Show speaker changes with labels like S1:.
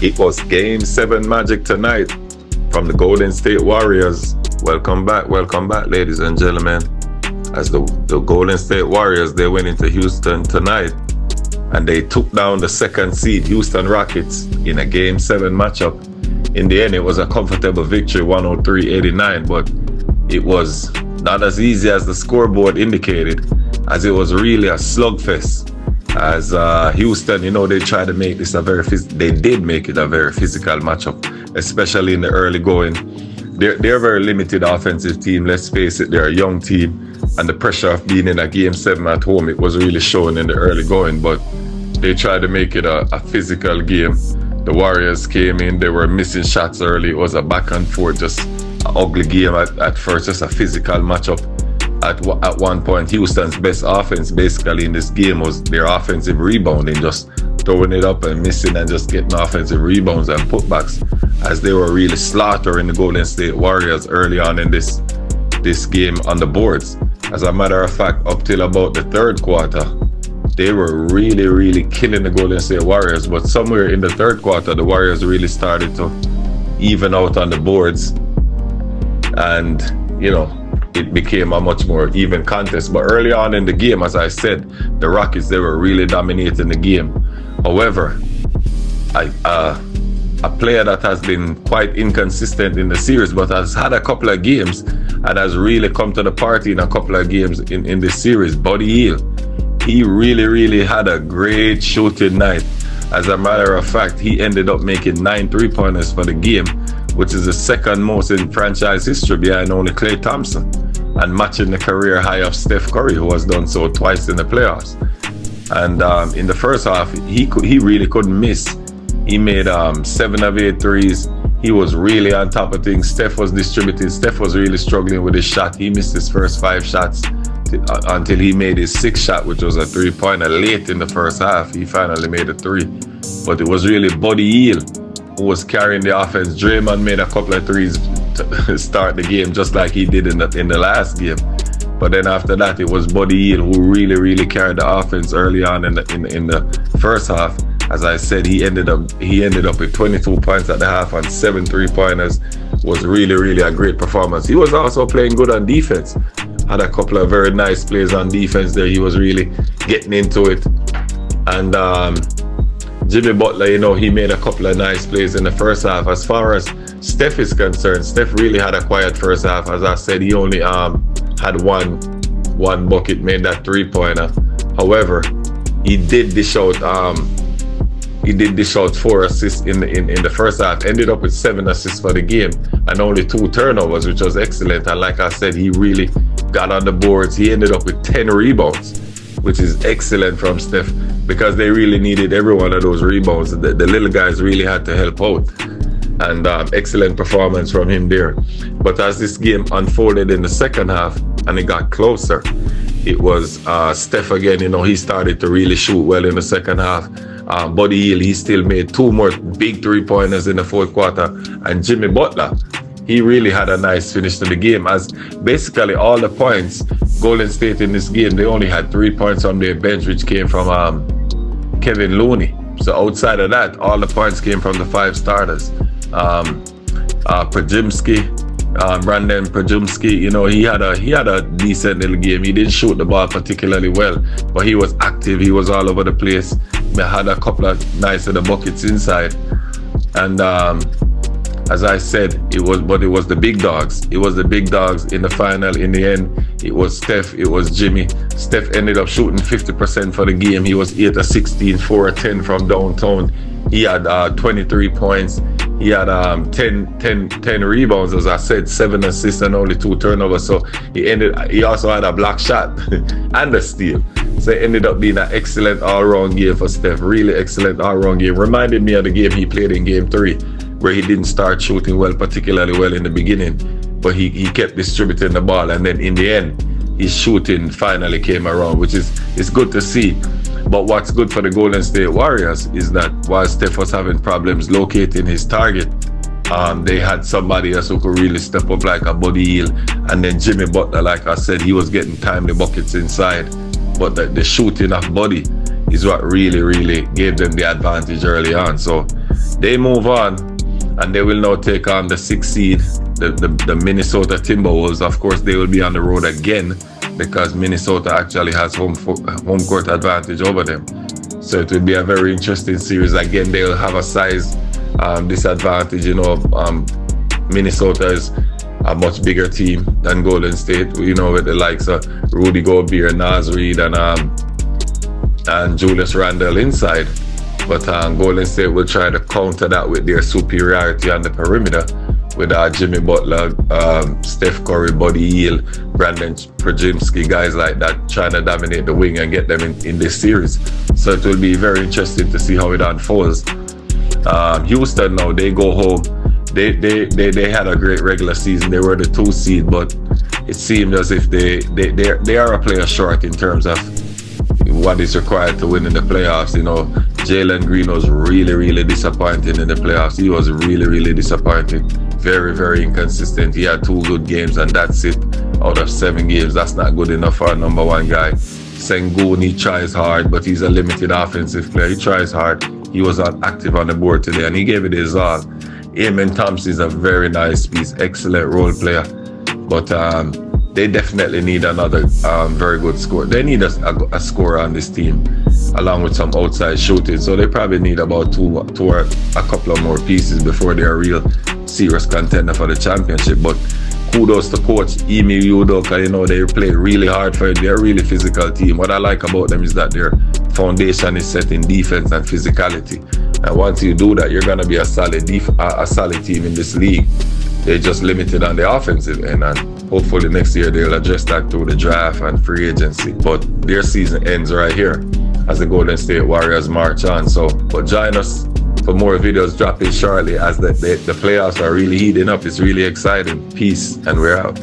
S1: It was Game 7 magic tonight from the Golden State Warriors. Welcome back, ladies and gentlemen. As the Golden State Warriors, they went into Houston tonight and they took down the second seed Houston Rockets in a Game 7 matchup. In the end, it was a comfortable victory, 103-89, but it was not as easy as the scoreboard indicated, as it was really a slugfest. As Houston, they tried to make this they did make it a very physical matchup, especially in the early going. They're a very limited offensive team, let's face it. They're a young team, and the pressure of being in a Game 7 at home, it was really showing in the early going, but they tried to make it a physical game. The Warriors came in, they were missing shots early. It was a back and forth, just an ugly game at first, just a physical matchup. At one point, Houston's best offense basically in this game was their offensive rebounding, just throwing it up and missing and just getting offensive rebounds and putbacks, as they were really slaughtering the Golden State Warriors early on in this game on the boards. As a matter of fact, up till about the third quarter, they were really, really killing the Golden State Warriors. But somewhere in the third quarter, the Warriors really started to even out on the boards, and it became a much more even contest. But early on in the game, as I said, the Rockets, they were really dominating the game. However, a player that has been quite inconsistent in the series, but has had a couple of games and has really come to the party in a couple of games in this series, Buddy Hield. He really, really had a great shooting night. As a matter of fact, he ended up making 9 3-pointers for the game, which is the second most in franchise history behind only Klay Thompson, and matching the career high of Steph Curry, who has done so twice in the playoffs. And in the first half, he really couldn't miss. He made 7 of 8 threes. He was really on top of things. Steph was distributing. Steph was really struggling with his shot. He missed his first 5 shots until he made his 6th shot, which was a 3-pointer late in the first half. He finally made a 3. But it was really Buddy Hield who was carrying the offense. Draymond made a couple of threes to start the game, just like he did in the last game. But then after that, it was Buddy Hield who really, really carried the offense early on in the first half. As I said, he ended up with 22 points at the half and 7 3-pointers. Was really, really a great performance. He was also playing good on defense. Had a couple of very nice plays on defense there. He was really getting into it. And Jimmy Butler, he made a couple of nice plays in the first half. As far as Steph is concerned, Steph really had a quiet first half. As I said, he only had one bucket, made that 3-pointer. However, he did dish out 4 assists in the first half. Ended up with 7 assists for the game and only 2 turnovers, which was excellent. And like I said, he really got on the boards. He ended up with 10 rebounds, which is excellent from Steph, because they really needed every one of those rebounds. The little guys really had to help out. And excellent performance from him there. But as this game unfolded in the second half and it got closer, it was Steph again. He started to really shoot well in the second half. Buddy Hield, he still made 2 more big 3-pointers in the fourth quarter. And Jimmy Butler, he really had a nice finish to the game, as basically all the points, Golden State in this game, they only had 3 points on their bench, which came from Kevin Looney. So outside of that, all the points came from the 5 starters. Brandon Pajumski, he had a decent little game. He didn't shoot the ball particularly well, but he was active. He was all over the place. He had a couple of nice little buckets inside. And as I said, it was the big dogs. It was the big dogs in the final. In the end, it was Steph, it was Jimmy. Steph ended up shooting 50% for the game. He was 8 of 16, 4 of 10 from downtown. He had 23 points. He had 10 rebounds, as I said, 7 assists and only 2 turnovers. So he also had a block shot and a steal. So it ended up being an excellent all-round game for Steph. Really excellent all-round game. Reminded me of the game he played in Game 3, where he didn't start shooting particularly well in the beginning, but he kept distributing the ball, and then in the end, his shooting finally came around, which is good to see. But what's good for the Golden State Warriors is that while Steph was having problems locating his target, they had somebody else who could really step up, like a Buddy Hield. And then Jimmy Butler, like I said, he was getting timely buckets inside. But the shooting of Buddy is what really, really gave them the advantage early on. So They move on, and they will now take on the 6th seed, the Minnesota Timberwolves. Of course, they will be on the road again because Minnesota actually has home court advantage over them. So it will be a very interesting series. Again, they'll have a size disadvantage. Minnesota is a much bigger team than Golden State, with the likes of Rudy Gobert, Naz Reid, and Julius Randle inside. But Golden State will try to counter that with their superiority on the perimeter with Jimmy Butler, Steph Curry, Buddy Hield, Brandon Podziemski, guys like that, trying to dominate the wing and get them in this series. So it will be very interesting to see how it unfolds. Houston now, they go home. They had a great regular season. They were the 2 seed, but it seemed as if they are a player short in terms of what is required to win in the playoffs. Jalen Green was really, really disappointing in the playoffs. He was really, really disappointing. Very, very inconsistent. He had 2 good games, and that's it. Out of 7 games, that's not good enough for a number 1 guy. Sengun, he tries hard, but he's a limited offensive player. He tries hard. He was active on the board today, and he gave it his all. Amen Thompson is a very nice piece, excellent role player, but they definitely need another very good scorer. They need a scorer on this team, along with some outside shooting. So they probably need about two or a couple of more pieces before they're a real serious contender for the championship. But kudos to coach Emi Udoka. They play really hard for it. They're a really physical team. What I like about them is that their foundation is set in defense and physicality. And once you do that, you're going to be a solid team in this league. They're just limited on the offensive end, and hopefully next year they'll address that through the draft and free agency. But their season ends right here as the Golden State Warriors march on. But join us for more videos dropping shortly as the playoffs are really heating up. It's really exciting. Peace, and we're out.